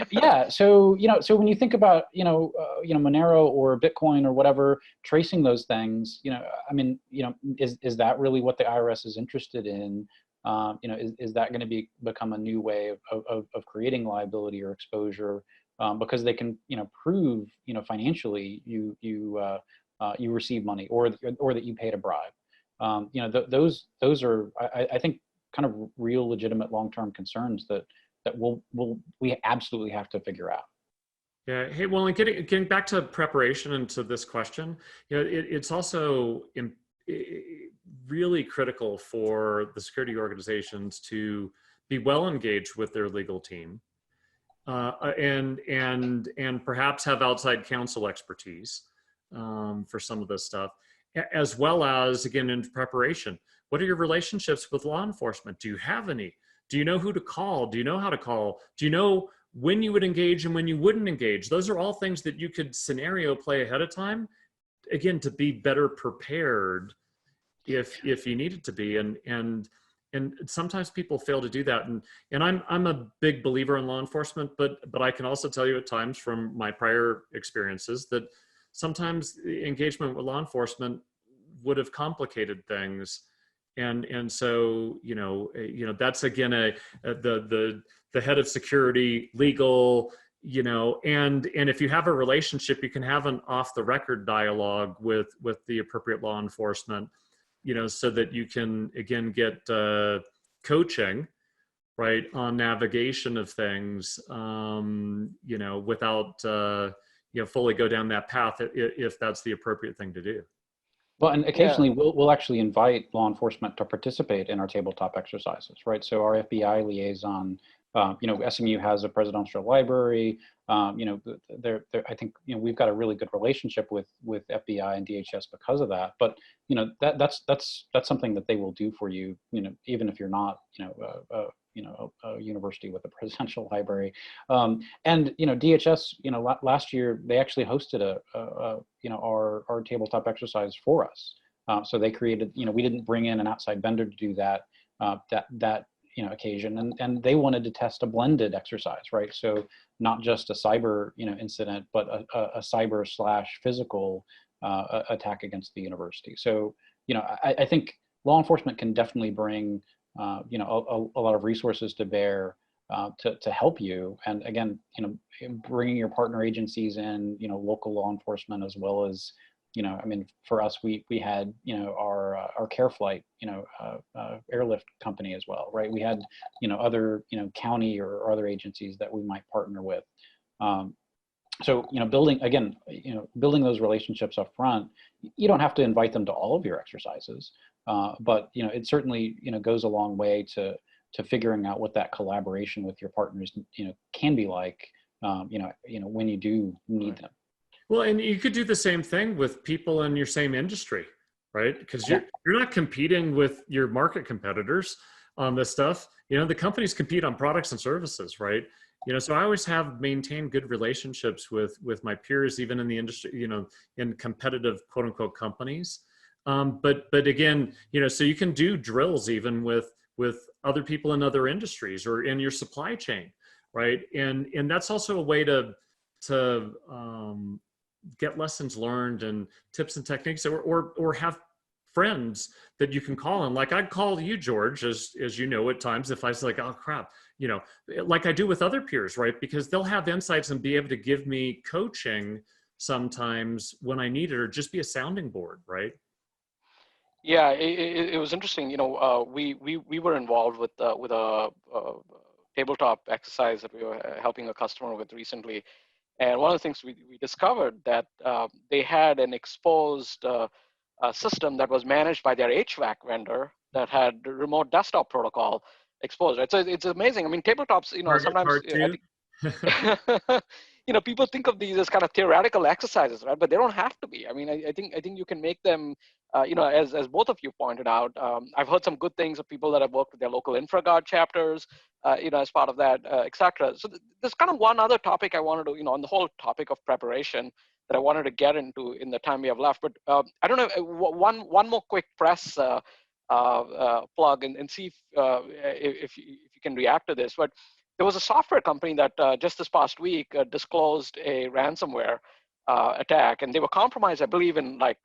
[SPEAKER 2] Yeah. So so when you think about Monero or Bitcoin or whatever, tracing those things, I mean, is that really what the IRS is interested in? Is that going to become a new way of creating liability or exposure? Because they can prove financially you receive money or that you paid a bribe. Those are I think kind of real legitimate long-term concerns that we absolutely have to figure out.
[SPEAKER 3] Yeah. Hey, well, and getting back to preparation and to this question, it's also really critical for the security organizations to be well engaged with their legal team, and perhaps have outside counsel expertise for some of this stuff, as well as, again, in preparation. What are your relationships with law enforcement? Do you have any? Do you know who to call? Do you know how to call? Do you know when you would engage and when you wouldn't engage? Those are all things that you could scenario play ahead of time, again, to be better prepared if you needed to be. And sometimes people fail to do that. And I'm a big believer in law enforcement, but I can also tell you at times from my prior experiences that sometimes engagement with law enforcement would have complicated things. And so, that's again, the head of security, legal, and if you have a relationship, you can have an off the record dialogue with the appropriate law enforcement, so that you can, again, get coaching, right, on navigation of things, without, fully go down that path if that's the appropriate thing to do.
[SPEAKER 2] Well, and occasionally we'll actually invite law enforcement to participate in our tabletop exercises, right? So our FBI liaison, SMU has a presidential library. I think we've got a really good relationship with FBI and DHS because of that. But that's something that they will do for you, even if you're not a university with a presidential library. And DHS, last year they actually hosted our tabletop exercise for us. So they created, we didn't bring in an outside vendor to do that occasion, and they wanted to test a blended exercise, right? So not just a cyber incident, but a cyber / physical attack against the university. So I think law enforcement can definitely bring a lot of resources to bear to help you. And again, bringing your partner agencies in, local law enforcement, as well as, I mean, for us, we had, our care flight, airlift company as well, right? We had, other, county or other agencies that we might partner with. So, building those relationships up front, you don't have to invite them to all of your exercises, but, it certainly, goes a long way to figuring out what that collaboration with your partners, can be like, when you do need them.
[SPEAKER 3] Well, and you could do the same thing with people in your same industry, right? Because you're not competing with your market competitors on this stuff. The companies compete on products and services, right? So I always have maintained good relationships with my peers, even in the industry, in competitive quote unquote companies. But again, so you can do drills even with other people in other industries or in your supply chain, right? And that's also a way to get lessons learned and tips and techniques, or have friends that you can call on. Like I'd call you, George, as at times, if I was like, oh crap, like I do with other peers, right? Because they'll have insights and be able to give me coaching sometimes when I need it, or just be a sounding board, right?
[SPEAKER 1] Yeah, it was interesting. We were involved with a tabletop exercise that we were helping a customer with recently. And one of the things we discovered that they had an exposed system that was managed by their HVAC vendor that had remote desktop protocol exposed. Right? So it's amazing. I mean, tabletops, sometimes I think, people think of these as kind of theoretical exercises, right? But they don't have to be. I mean, I think you can make them, as both of you pointed out. I've heard some good things of people that have worked with their local InfraGard chapters, as part of that, et cetera. So there's kind of one other topic I wanted to, on the whole topic of preparation that I wanted to get into in the time we have left. But I don't know, one more quick press plug and see if you can react to this. But there was a software company that just this past week disclosed a ransomware attack, and they were compromised, I believe, in like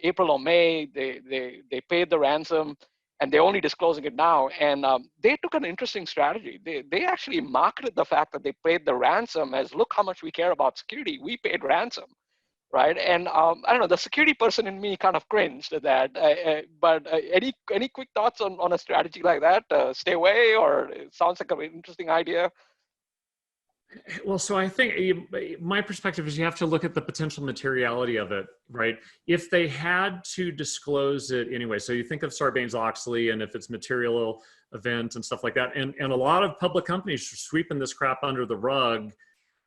[SPEAKER 1] April or May. They paid the ransom, and they're only disclosing it now. And they took an interesting strategy. They actually marketed the fact that they paid the ransom as, look how much we care about security. We paid ransom, right? And I don't know, the security person in me kind of cringed at that. But any quick thoughts on a strategy like that? Stay away, or it sounds like an interesting idea?
[SPEAKER 3] Well, so I think my perspective is you have to look at the potential materiality of it, right? If they had to disclose it anyway, so you think of Sarbanes-Oxley and if it's material event and stuff like that, and a lot of public companies are sweeping this crap under the rug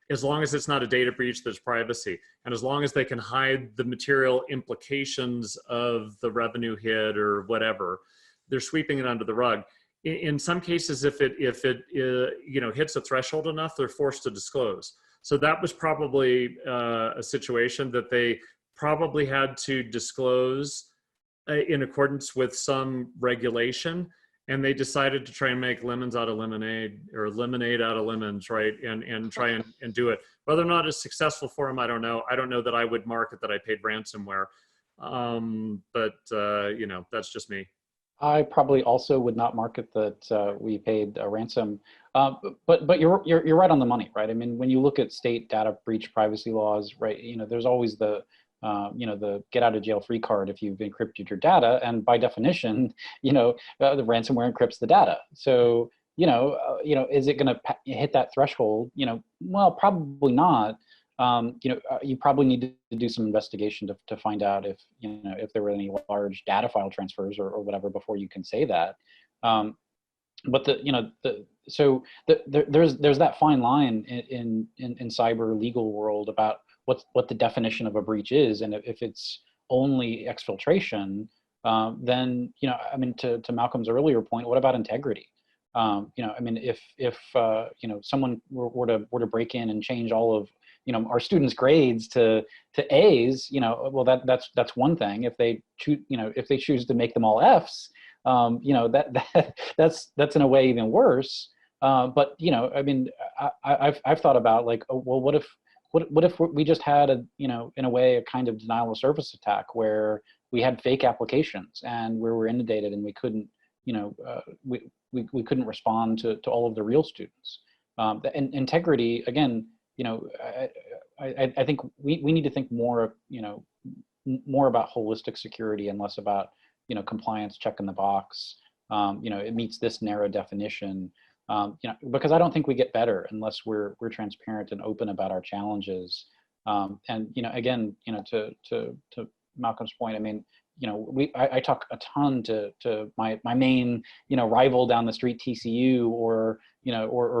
[SPEAKER 3] as long as it's not a data breach, there's privacy. And as long as they can hide the material implications of the revenue hit or whatever, they're sweeping it under the rug. In some cases, if it hits a threshold enough, they're forced to disclose. So that was probably a situation that they probably had to disclose in accordance with some regulation, and they decided to try and make lemons out of lemonade, or lemonade out of lemons, right? And try and do it. Whether or not it's successful for them, I don't know. I don't know that I would market that I paid ransomware, but that's just me.
[SPEAKER 2] I probably also would not market that we paid a ransom, but you're right on the money, right? I mean, when you look at state data breach privacy laws, right? There's always the get out of jail free card if you've encrypted your data, and by definition, the ransomware encrypts the data. So is it going to hit that threshold? Well, probably not. You probably need to do some investigation to find out if there were any large data file transfers or whatever before you can say that. But there's that fine line in cyber legal world about what the definition of a breach is, and if it's only exfiltration, then I mean, to Malcolm's earlier point, what about integrity? I mean, if someone were to break in and change all of our students' grades to A's, well, that's one thing. If they choose to make them all F's, that's in a way even worse. But I mean, I've thought about like, oh, well, what if we just had in a way a kind of denial of service attack where we had fake applications and where we're inundated and we couldn't, we couldn't respond to all of the real students. And integrity, again, I think we need to think more, more about holistic security and less about, compliance, check in the box. It meets this narrow definition. Because I don't think we get better unless we're transparent and open about our challenges. And again, to Malcolm's point, I mean, I talk a ton to my main rival down the street, TCU, or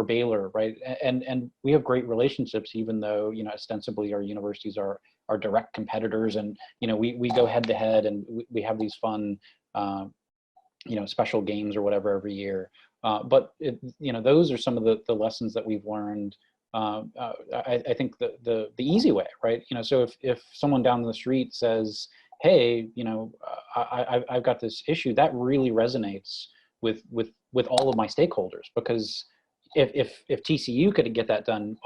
[SPEAKER 2] Baylor, right? And we have great relationships, even though ostensibly our universities are direct competitors, and we go head to head, and we have these fun special games or whatever every year. But those are some of the lessons that we've learned. I think the easy way, right? So if someone down the street says, hey, I've got this issue, that really resonates with all of my stakeholders, because if TCU could get that done,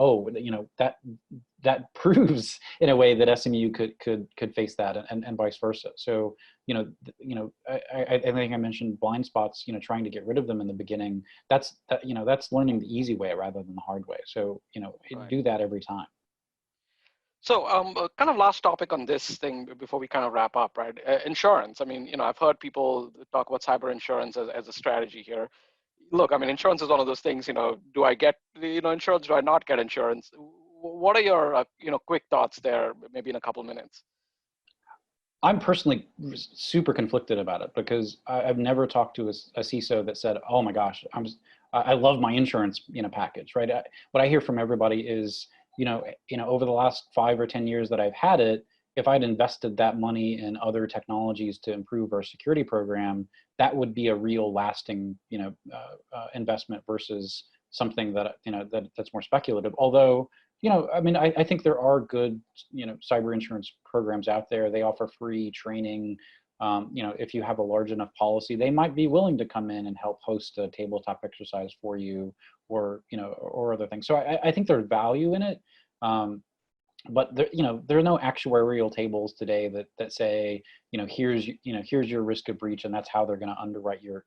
[SPEAKER 2] that proves in a way that SMU could face that, and vice versa. So I think I mentioned blind spots, trying to get rid of them in the beginning. That's learning the easy way rather than the hard way. So
[SPEAKER 1] Right.
[SPEAKER 2] do that every time.
[SPEAKER 1] So kind of last topic on this thing before we kind of wrap up, right? Insurance. I mean, I've heard people talk about cyber insurance as a strategy here. Look, I mean, insurance is one of those things, do I get, insurance? Do I not get insurance? What are your, quick thoughts there, maybe in a couple minutes?
[SPEAKER 2] I'm personally super conflicted about it, because I've never talked to a CISO that said, oh my gosh, I love my insurance, package, right? What I hear from everybody is, over the last 5 or 10 years that I've had it, if I'd invested that money in other technologies to improve our security program, that would be a real lasting, investment versus something that, that's more speculative. Although, I mean, I think there are good, cyber insurance programs out there. They offer free training. If you have a large enough policy, they might be willing to come in and help host a tabletop exercise for you, or, or other things. So I think there's value in it. But there, there are no actuarial tables today that say, here's your risk of breach, and that's how they're going to underwrite your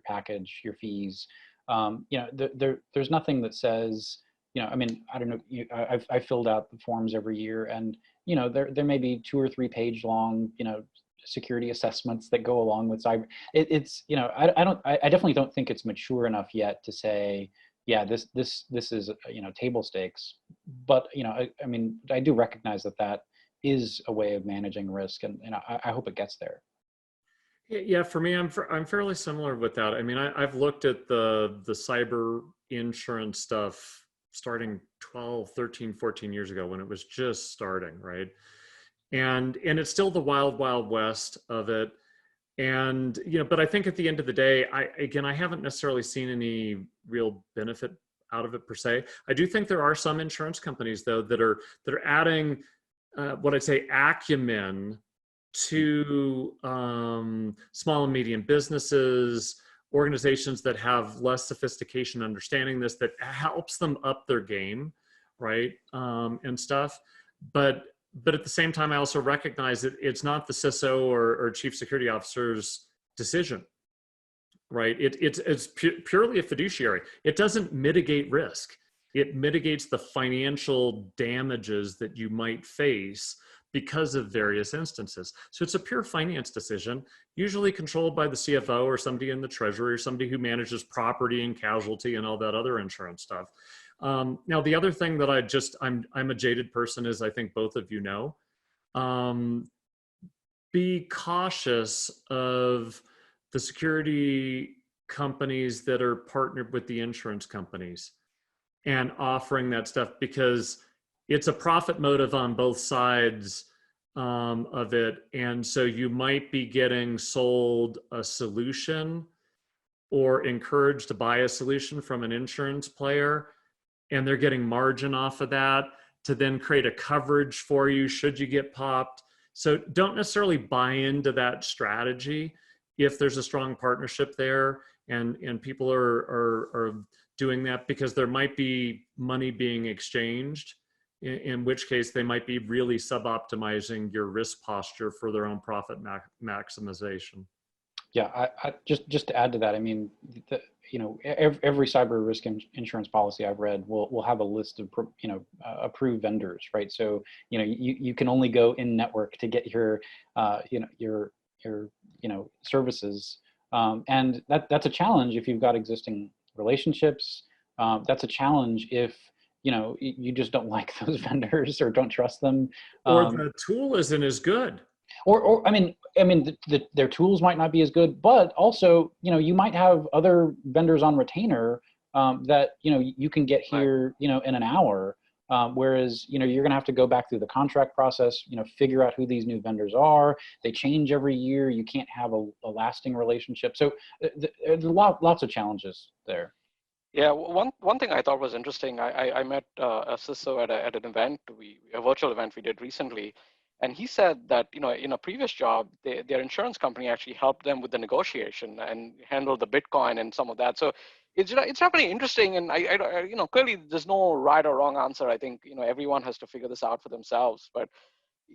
[SPEAKER 2] package, your fees. There's nothing that says, I mean, I don't know. I filled out the forms every year, and there may be 2 or 3 page long, security assessments that go along with cyber. I definitely don't think it's mature enough yet to say, yeah, this is table stakes. But I mean, I do recognize that is a way of managing risk, and I hope it gets there.
[SPEAKER 3] Yeah, for me, I'm fairly similar with that. I mean, I've looked at the cyber insurance stuff starting 12, 13, 14 years ago, when it was just starting, right? And it's still the wild, wild west of it. And, but I think at the end of the day, I haven't necessarily seen any real benefit out of it per se. I do think there are some insurance companies, though, that are adding what I'd say acumen to small and medium businesses, organizations that have less sophistication understanding this, that helps them up their game, right? And stuff. But at the same time, I also recognize that it's not the CISO or chief security officer's decision, right? It's purely a fiduciary. It doesn't mitigate risk. It mitigates the financial damages that you might face because of various instances. So it's a pure finance decision, usually controlled by the CFO or somebody in the treasury or somebody who manages property and casualty and all that other insurance stuff. Now, the other thing that I'm a jaded person, as I think both of you know. Be cautious of the security companies that are partnered with the insurance companies and offering that stuff, because it's a profit motive on both sides of it. And so you might be getting sold a solution or encouraged to buy a solution from an insurance player, and they're getting margin off of that to then create a coverage for you should you get popped. So don't necessarily buy into that strategy if there's a strong partnership there and people are doing that, because there might be money being exchanged, in which case they might be really sub-optimizing your risk posture for their own profit maximization.
[SPEAKER 2] Yeah, just to add to that, I mean, every cyber risk insurance policy I've read will have a list of approved vendors, right? So you can only go in network to get your services, and that's a challenge if you've got existing relationships. That's a challenge if you just don't like those vendors or don't trust them,
[SPEAKER 3] Or the tool isn't as good.
[SPEAKER 2] or their tools might not be as good, but also you might have other vendors on retainer that you can get here in an hour, whereas you're going to have to go back through the contract process, figure out who these new vendors are. They change every year. You can't have a lasting relationship. So there's lots of challenges there.
[SPEAKER 1] Yeah, one thing I thought was interesting. I met a CISO at an event, a virtual event we did recently, and he said that in a previous job, their insurance company actually helped them with the negotiation and handled the Bitcoin and some of that. So it's definitely interesting, and clearly there's no right or wrong answer. I think everyone has to figure this out for themselves. But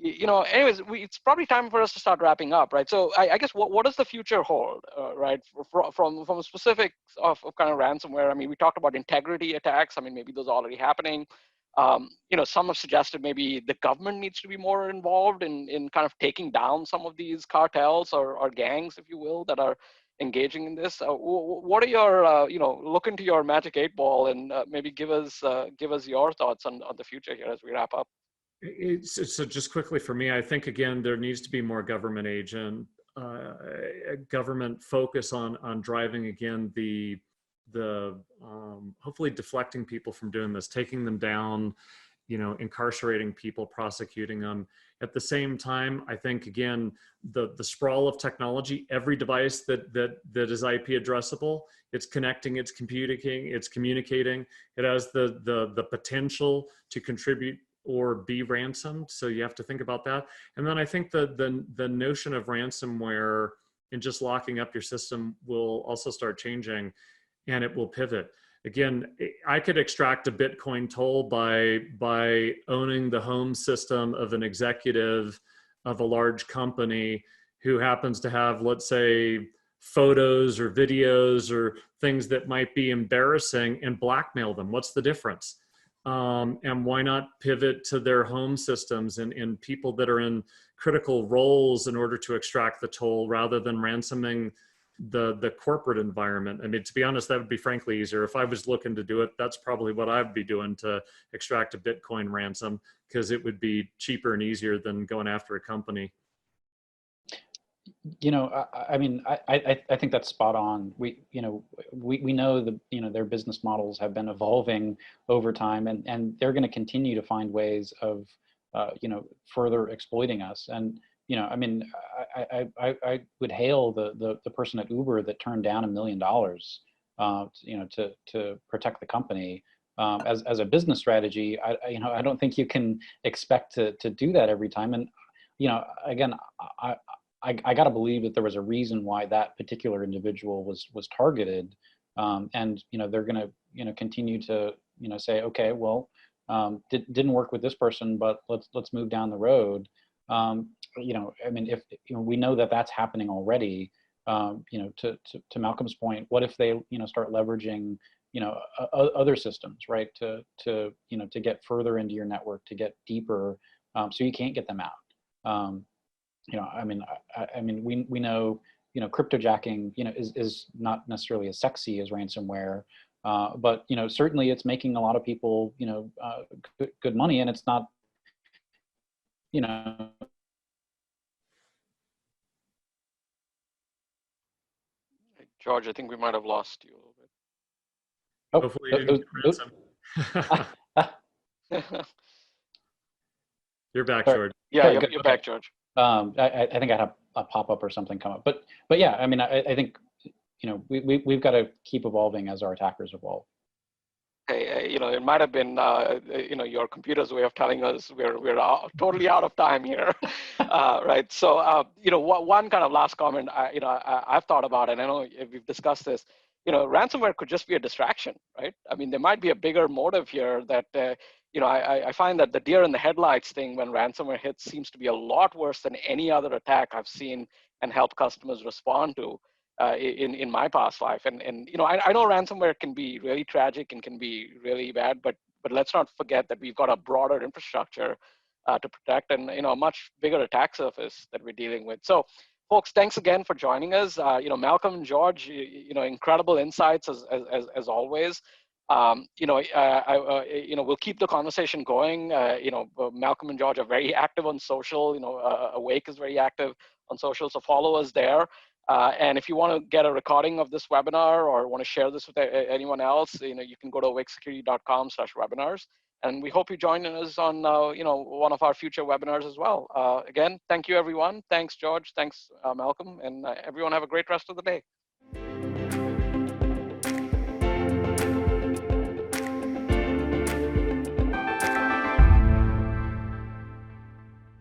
[SPEAKER 1] anyways, it's probably time for us to start wrapping up, right? So I guess what does the future hold, right? From specifics of kind of ransomware. I mean, we talked about integrity attacks. I mean, maybe those are already happening. Some have suggested maybe the government needs to be more involved in kind of taking down some of these cartels or gangs, if you will, that are engaging in this. What are your, look into your magic 8 ball and maybe give us your thoughts on the future here as we wrap up.
[SPEAKER 3] So just quickly for me, I think again there needs to be more government focus on driving again the hopefully deflecting people from doing this, taking them down, incarcerating people, prosecuting them. At the same time, I think again the sprawl of technology, every device that is IP addressable, it's connecting, it's communicating, it has the potential to contribute or be ransomed. So you have to think about that. And then I think the notion of ransomware and just locking up your system will also start changing, and it will pivot. Again, I could extract a Bitcoin toll by owning the home system of an executive of a large company who happens to have, let's say, photos or videos or things that might be embarrassing, and blackmail them. What's the difference? And why not pivot to their home systems and people that are in critical roles in order to extract the toll rather than ransoming the corporate environment? I mean, to be honest, that would be frankly easier. If I was looking to do it, that's probably what I'd be doing, to extract a Bitcoin ransom, because it would be cheaper and easier than going after a company.
[SPEAKER 2] I mean, I think that's spot on. We know their business models have been evolving over time, and they're going to continue to find ways of, further exploiting us. And, I mean, I would hail the person at Uber that turned down $1 million, to protect the company. As a business strategy, I don't think you can expect to do that every time. And, again, I got to believe that there was a reason why that particular individual was targeted, and they're going to continue to say, okay, well, didn't work with this person, but let's move down the road. I mean, if we know that that's happening already, to Malcolm's point, what if they start leveraging other systems, right, to get further into your network, to get deeper, so you can't get them out. I mean, we know, cryptojacking, is not necessarily as sexy as ransomware, but, certainly it's making a lot of people, good money, and it's not,
[SPEAKER 1] George, I think we might have lost you a little bit.
[SPEAKER 2] Oh,
[SPEAKER 3] hopefully you didn't get ransom. You're back,
[SPEAKER 2] sorry.
[SPEAKER 3] George.
[SPEAKER 1] Yeah,
[SPEAKER 2] Okay,
[SPEAKER 1] you're back, George.
[SPEAKER 2] I think I had a pop-up or something come up, but yeah, I mean, I think, we've got to keep evolving as our attackers evolve.
[SPEAKER 1] Hey, it might have been, your computer's way of telling us we're totally out of time here, right? So, one kind of last comment, I've thought about, and I know we've discussed this, ransomware could just be a distraction, right? I mean, there might be a bigger motive here that, I find that the deer in the headlights thing when ransomware hits seems to be a lot worse than any other attack I've seen and helped customers respond to in my past life. And I know ransomware can be really tragic and can be really bad, but let's not forget that we've got a broader infrastructure to protect and a much bigger attack surface that we're dealing with. So folks, thanks again for joining us. Malcolm and George, incredible insights as always. We'll keep the conversation going. Malcolm and George are very active on social. Awake is very active on social, so follow us there. And if you want to get a recording of this webinar or want to share this with anyone else, you can go to awakesecurity.com/webinars. And we hope you join us on, one of our future webinars as well. Again, thank you, everyone. Thanks, George. Thanks, Malcolm. And everyone have a great rest of the day.